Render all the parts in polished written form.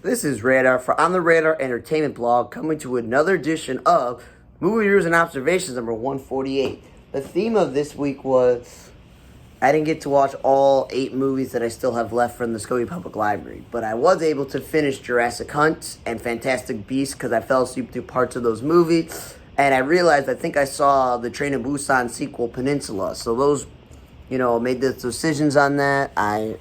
This is Radar for On the Radar Entertainment Blog, coming to another edition of Movie Reviews and Observations number 148. The theme of this week was I didn't get to watch all 8 movies that I still have left from the Scobie Public Library, but I was able to finish Jurassic Hunt and Fantastic Beasts because I fell asleep through parts of those movies, and I realized I think I saw the Train to Busan sequel, Peninsula. So those, made the decisions on that. I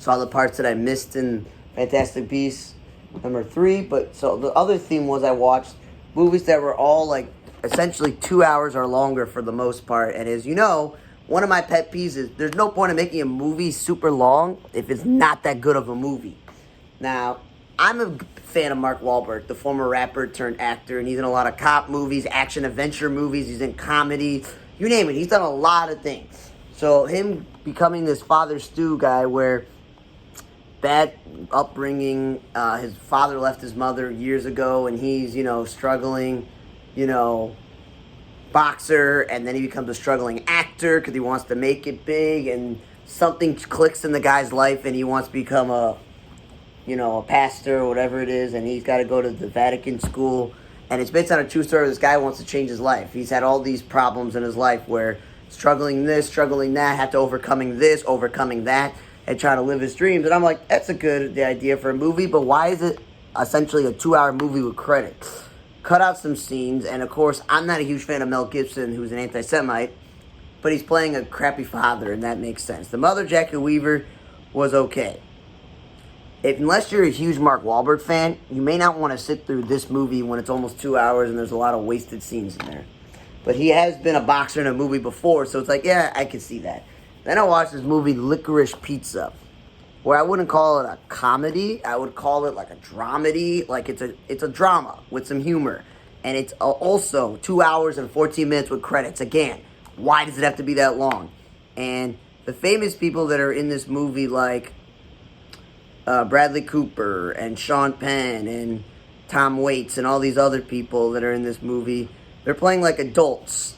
saw the parts that I missed in Fantastic Beasts number 3, but so the other theme was I watched movies that were all like essentially 2 hours or longer for the most part. And as you know, one of my pet peeves is there's no point in making a movie super long if it's not that good of a movie. Now, I'm a fan of Mark Wahlberg, the former rapper turned actor, and he's in a lot of cop movies, action adventure movies, he's in comedy, you name it, he's done a lot of things. So him becoming this Father Stu guy where bad upbringing, his father left his mother years ago, and he's, struggling, boxer, and then he becomes a struggling actor because he wants to make it big, and something clicks in the guy's life, and he wants to become a pastor or whatever it is, and he's got to go to the Vatican school, and it's based on a true story where this guy wants to change his life. He's had all these problems in his life where struggling this, struggling that, have to overcoming this, overcoming that, and trying to live his dreams. And I'm like, that's a good idea for a movie, but why is it essentially a 2-hour movie with credits? Cut out some scenes, and of course, I'm not a huge fan of Mel Gibson, who's an anti-Semite, but he's playing a crappy father, and that makes sense. The mother, Jackie Weaver, was okay. Unless you're a huge Mark Wahlberg fan, you may not want to sit through this movie when it's almost 2 hours and there's a lot of wasted scenes in there. But he has been a boxer in a movie before, so it's like, yeah, I can see that. Then I watched this movie, Licorice Pizza, where I wouldn't call it a comedy. I would call it like a dramedy. Like it's a drama with some humor. And it's also 2 hours and 14 minutes with credits. Again, why does it have to be that long? And the famous people that are in this movie, like Bradley Cooper and Sean Penn and Tom Waits and all these other people that are in this movie, they're playing like adults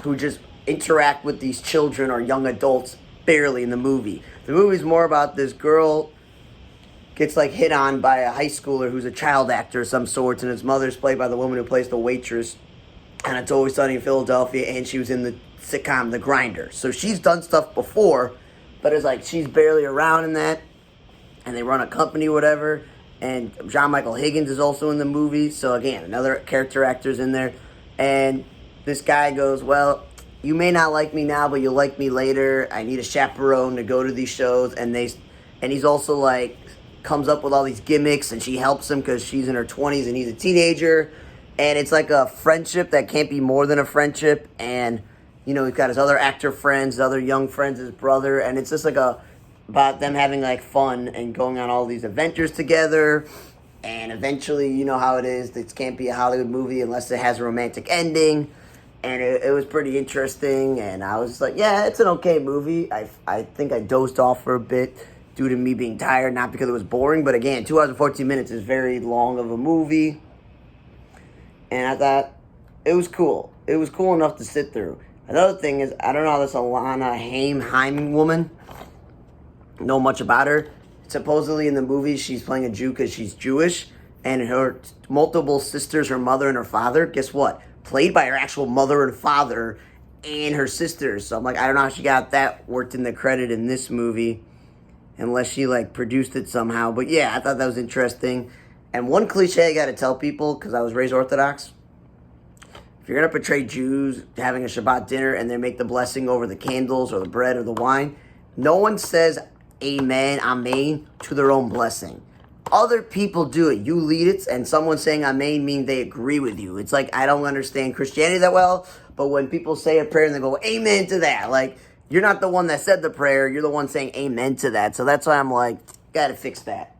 who just interact with these children or young adults barely in the movie. The movie's more about this girl gets like hit on by a high schooler who's a child actor of some sorts, and his mother's played by the woman who plays the waitress, and It's Always Sunny in Philadelphia, and she was in the sitcom The Grinder. So she's done stuff before, but it's like she's barely around in that, and they run a company or whatever, and John Michael Higgins is also in the movie, so again, another character actor's in there, and this guy goes, well, you may not like me now, but you'll like me later. I need a chaperone to go to these shows. And he's also like, comes up with all these gimmicks, and she helps him because she's in her 20s and he's a teenager. And it's like a friendship that can't be more than a friendship. And, he's got his other actor friends, his other young friends, his brother. And it's just like about them having like fun and going on all these adventures together. And eventually, you know how it is. This can't be a Hollywood movie unless it has a romantic ending. And it was pretty interesting, and I was like, yeah, it's an okay movie. I think I dozed off for a bit due to me being tired, not because it was boring, but again, 2 hours and 14 minutes is very long of a movie, and I thought it was cool. It was cool enough to sit through. Another thing is, I don't know this Alana Haim woman, know much about her. Supposedly in the movie, she's playing a Jew because she's Jewish, and her multiple sisters, her mother and her father, guess what? Played by her actual mother and father and her sisters. So I'm like, I don't know how she got that worked in the credit in this movie, unless she like produced it somehow. But yeah, I thought that was interesting. And one cliche I got to tell people, because I was raised Orthodox, if you're going to portray Jews having a Shabbat dinner and they make the blessing over the candles or the bread or the wine, no one says amen, amen to their own blessing. Other people do it. You lead it, and someone saying amen means they agree with you. It's like, I don't understand Christianity that well, but when people say a prayer and they go, amen to that, like, you're not the one that said the prayer, you're the one saying amen to that. So that's why I'm like, gotta fix that.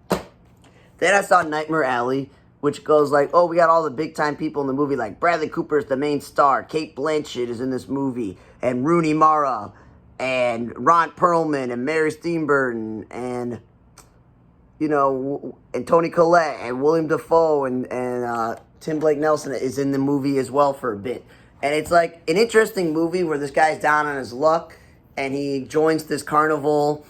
Then I saw Nightmare Alley, which goes like, oh, we got all the big-time people in the movie, like Bradley Cooper is the main star, Kate Blanchett is in this movie, and Rooney Mara, and Ron Perlman, and Mary Steenburgen, and and Toni Collette, and William Dafoe, and Tim Blake Nelson is in the movie as well for a bit. And it's like an interesting movie where this guy's down on his luck, and he joins this carnival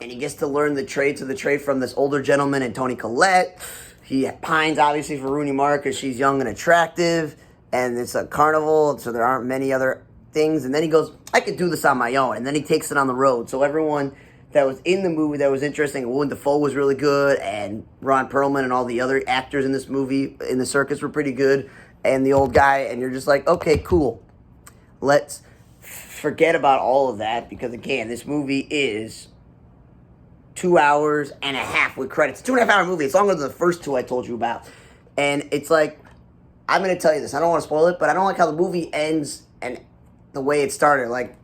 and he gets to learn the trades of the trade from this older gentleman and Toni Collette. He pines, obviously, for Rooney Mara because she's young and attractive, and it's a carnival, so there aren't many other things. And then he goes, I could do this on my own, and then he takes it on the road. So everyone that was in the movie that was interesting, Willem Dafoe was really good, and Ron Perlman and all the other actors in this movie, in the circus, were pretty good, and the old guy, and you're just like, okay, cool. Let's forget about all of that, because, again, this movie is 2 hours and a half with credits. 2.5 hour movie. It's longer than the first two I told you about. And it's like, I'm going to tell you this. I don't want to spoil it, but I don't like how the movie ends and the way it started. Like,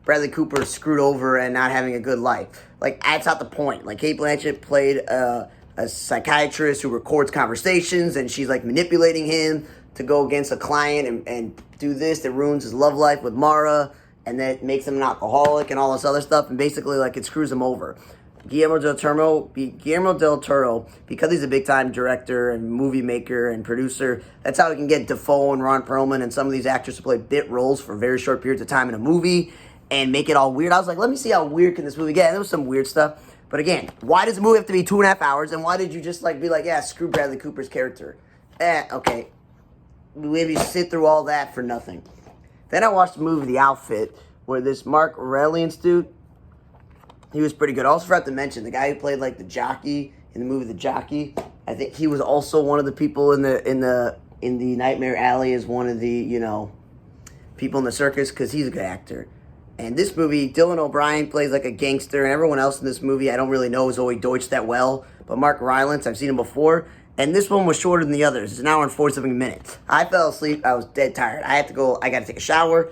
Bradley Cooper screwed over and not having a good life. Like, that's not the point. Like, Cate Blanchett played a psychiatrist who records conversations, and she's, like, manipulating him to go against a client and do this that ruins his love life with Mara, and that makes him an alcoholic and all this other stuff, and basically, like, it screws him over. Guillermo del Toro, because he's a big-time director and movie maker and producer, that's how he can get Dafoe and Ron Perlman and some of these actors to play bit roles for very short periods of time in a movie and make it all weird. I was like, let me see how weird can this movie get. And there was some weird stuff. But again, why does the movie have to be 2.5 hours? And why did you just like be like, yeah, screw Bradley Cooper's character? Okay. Maybe sit through all that for nothing. Then I watched the movie The Outfit, where this Mark Rylance dude, he was pretty good. I also forgot to mention the guy who played like the jockey in the movie The Jockey. I think he was also one of the people in the Nightmare Alley as one of the people in the circus, because he's a good actor. And this movie, Dylan O'Brien plays like a gangster, and everyone else in this movie I don't really know Zoe Deutsch that well, but Mark Rylance, I've seen him before. And this one was shorter than the others. It's an hour and 47 minutes. I fell asleep. I was dead tired. I got to take a shower,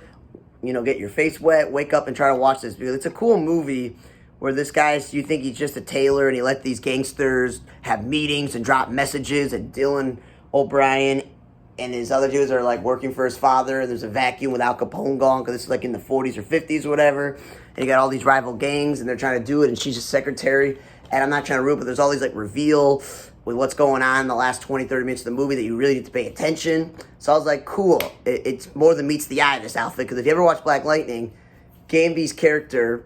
get your face wet, wake up and try to watch this, because it's a cool movie where this guy's, you think he's just a tailor, and he let these gangsters have meetings and drop messages, and Dylan O'Brien and his other dudes are like working for his father. There's a vacuum with Al Capone gone, because it's like in the 40s or 50s or whatever. And you got all these rival gangs, and they're trying to do it, and she's a secretary. And I'm not trying to ruin it, but there's all these like reveal with what's going on in the last 20, 30 minutes of the movie that you really need to pay attention. So I was like, cool. It's more than meets the eye, this outfit, because if you ever watch Black Lightning, Gamby's character,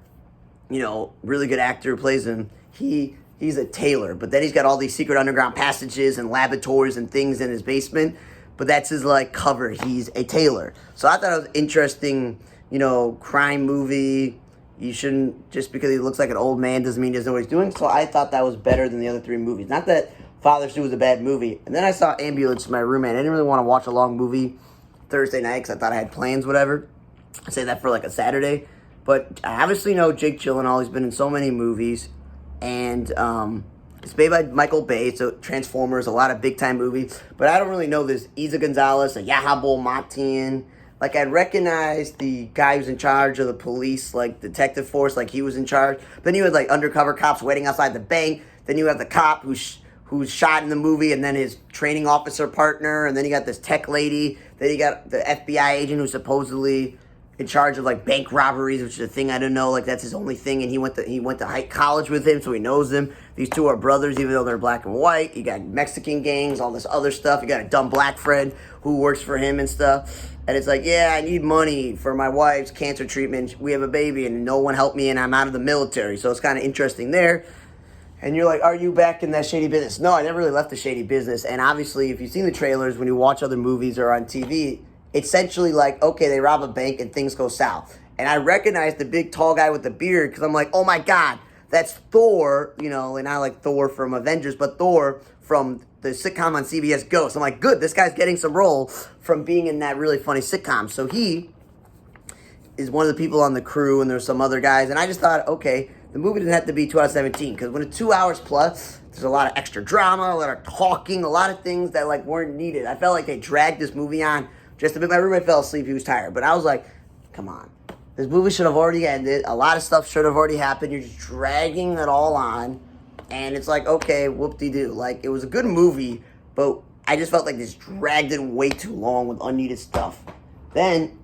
really good actor who plays him, he's a tailor, but then he's got all these secret underground passages and laboratories and things in his basement, but that's his like cover. He's a tailor. So I thought it was interesting, crime movie. You shouldn't, just because he looks like an old man doesn't mean he doesn't know what he's doing. So I thought that was better than the other three movies. Not that Father Stu was a bad movie. And then I saw Ambulance with my roommate. I didn't really want to watch a long movie Thursday night because I thought I had plans, whatever. I say that for like a Saturday. But I obviously know Jake Gyllenhaal. He's been in so many movies. And it's made by Michael Bay, so Transformers, a lot of big-time movies. But I don't really know this Isa Gonzalez, a Yahabol Matian. Like, I'd recognize the guy who's in charge of the police, like, detective force, like, he was in charge. Then you had, like, undercover cops waiting outside the bank. Then you have the cop who's shot in the movie, and then his training officer partner. And then you got this tech lady. Then you got the FBI agent who's supposedly in charge of, like, bank robberies, which is a thing I didn't know. Like, that's his only thing, and he went to college with him, so he knows them. These two are brothers, even though they're black and white. You got Mexican gangs, all this other stuff. You got a dumb black friend who works for him and stuff. And it's like, yeah, I need money for my wife's cancer treatment. We have a baby, and no one helped me, and I'm out of the military. So it's kind of interesting there. And you're like, are you back in that shady business? No, I never really left the shady business. And obviously, if you've seen the trailers, when you watch other movies or on TV, essentially like, okay, they rob a bank and things go south. And I recognize the big tall guy with the beard because I'm like, oh my God, that's Thor, and I like Thor from Avengers, but Thor from the sitcom on CBS Ghost. I'm like, good, this guy's getting some role from being in that really funny sitcom. So he is one of the people on the crew, and there's some other guys. And I just thought, okay, the movie didn't have to be 2 out of 17, because when it's 2 hours plus, there's a lot of extra drama, a lot of talking, a lot of things that like weren't needed. I felt like they dragged this movie on just a bit. My roommate fell asleep, he was tired. But I was like, come on. This movie should have already ended. A lot of stuff should have already happened. You're just dragging it all on. And it's like, okay, whoop-de-doo. Like, it was a good movie, but I just felt like this dragged it way too long with unneeded stuff. Then,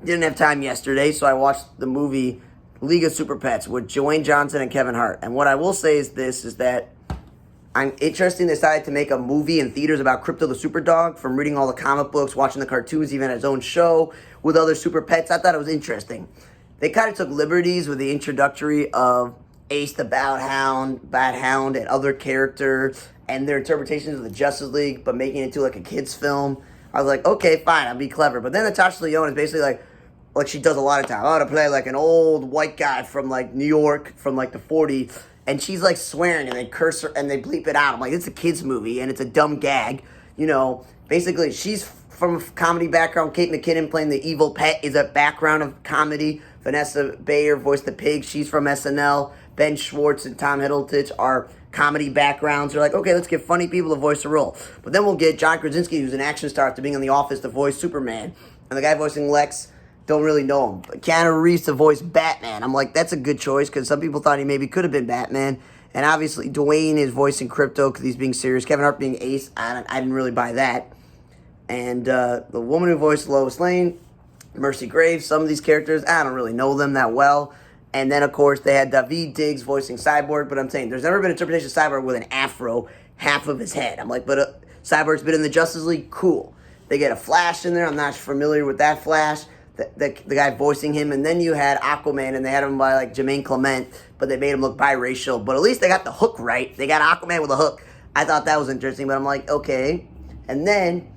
didn't have time yesterday, so I watched the movie League of Super Pets with Dwayne Johnson and Kevin Hart. And what I will say is this, is that I'm interested they decided to make a movie in theaters about Crypto the Super Dog, from reading all the comic books, watching the cartoons, even his own show with other super pets. I thought it was interesting. They kind of took liberties with the introductory of Ace the Bat Hound, and other characters, and their interpretations of the Justice League, but making it into like a kid's film. I was like, okay, fine, I'll be clever. But then Natasha Lyonne is basically like she does a lot of time. I want to play like an old white guy from like New York from like the 40s, and she's like swearing and they curse her and they bleep it out. I'm like, it's a kid's movie and it's a dumb gag. Basically she's from a comedy background. Kate McKinnon playing the evil pet is a background of comedy. Vanessa Bayer voiced the pig. She's from SNL. Ben Schwartz and Tom Hiddleston are comedy backgrounds. They're like, okay, let's get funny people to voice a role. But then we'll get John Krasinski, who's an action star, after being in The Office to voice Superman. And the guy voicing Lex, don't really know him. But Keanu Reeves to voice Batman. I'm like, that's a good choice, because some people thought he maybe could have been Batman. And obviously, Dwayne is voicing Crypto because he's being serious. Kevin Hart being Ace, I didn't really buy that. And the woman who voiced Lois Lane, Mercy Graves, some of these characters, I don't really know them that well. And then, of course, they had Daveed Diggs voicing Cyborg. But I'm saying, there's never been an interpretation of Cyborg with an afro, half of his head. I'm like, but Cyborg's been in the Justice League? Cool. They get a Flash in there. I'm not familiar with that Flash. The guy voicing him. And then you had Aquaman, and they had him by, like, Jermaine Clement. But they made him look biracial. But at least they got the hook right. They got Aquaman with a hook. I thought that was interesting. But I'm like, okay. And then,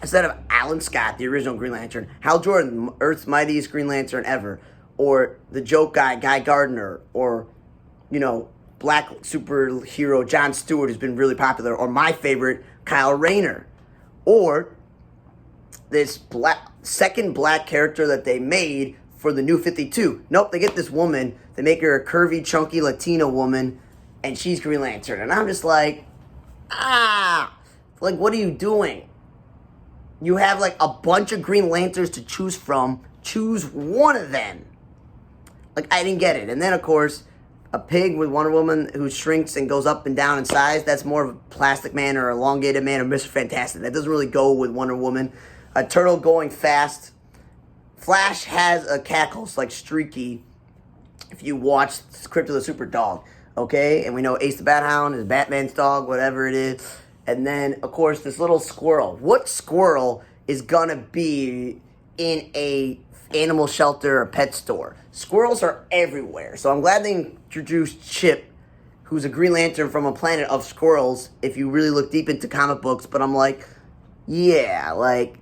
instead of Alan Scott, the original Green Lantern, Hal Jordan, Earth's mightiest Green Lantern ever, or the joke guy, Guy Gardner, or, black superhero John Stewart, who's been really popular, or my favorite, Kyle Rayner, or this second black character that they made for the New 52. Nope, they get this woman, they make her a curvy, chunky Latina woman, and she's Green Lantern. And I'm just like, what are you doing? You have like a bunch of Green Lanterns to choose from. Choose one of them. Like, I didn't get it. And then, of course, a pig with Wonder Woman who shrinks and goes up and down in size, that's more of a Plastic Man or Elongated Man or Mr. Fantastic. That doesn't really go with Wonder Woman. A turtle going fast. Flash has a cackles like Streaky if you watch Crypto the Super Dog. Okay? And we know Ace the Bat Hound is Batman's dog, whatever it is. And then, of course, this little squirrel. What squirrel is gonna be in a animal shelter or pet store? Squirrels are everywhere. So I'm glad they introduced Chip, who's a Green Lantern from a planet of squirrels, if you really look deep into comic books. But I'm like, yeah, like,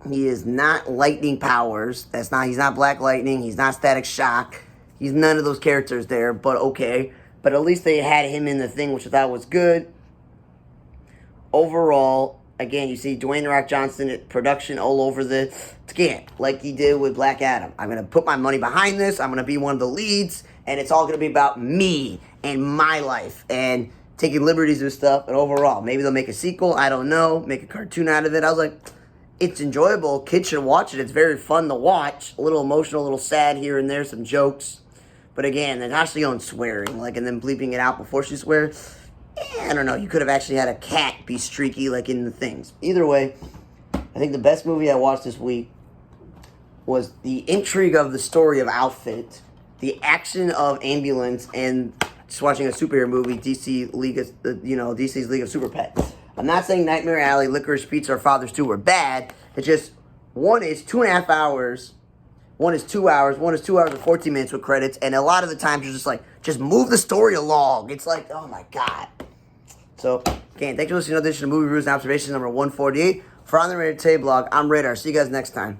he is not lightning powers. He's not Black Lightning. He's not Static Shock. He's none of those characters there, but okay. But at least they had him in the thing, which I thought was good. Overall, again, you see Dwayne "The Rock" Johnson at production all over this. Again, like he did with Black Adam. I'm going to put my money behind this. I'm going to be one of the leads. And it's all going to be about me and my life. And taking liberties with stuff. And overall, maybe they'll make a sequel. I don't know. Make a cartoon out of it. I was like, it's enjoyable. Kids should watch it. It's very fun to watch. A little emotional, a little sad here and there. Some jokes. But again, there's actually on swearing. And then bleeping it out before she swears. I don't know, you could have actually had a cat be Streaky like in the things. Either way, I think the best movie I watched this week was the intrigue of the story of Outfit, the action of Ambulance, and just watching a superhero movie, DC's League of Super Pets. I'm not saying Nightmare Alley, Licorice Pizza, or Fathers 2 were bad. It's just, one is 2.5 hours, one is 2 hours, one is 2 hours and 14 minutes with credits, and a lot of the times you're just like, just move the story along. It's like, oh my God. So, again, thanks for listening to this edition of Movie Reviews and Observations number 148. For On the Radar Today blog, I'm Radar. See you guys next time.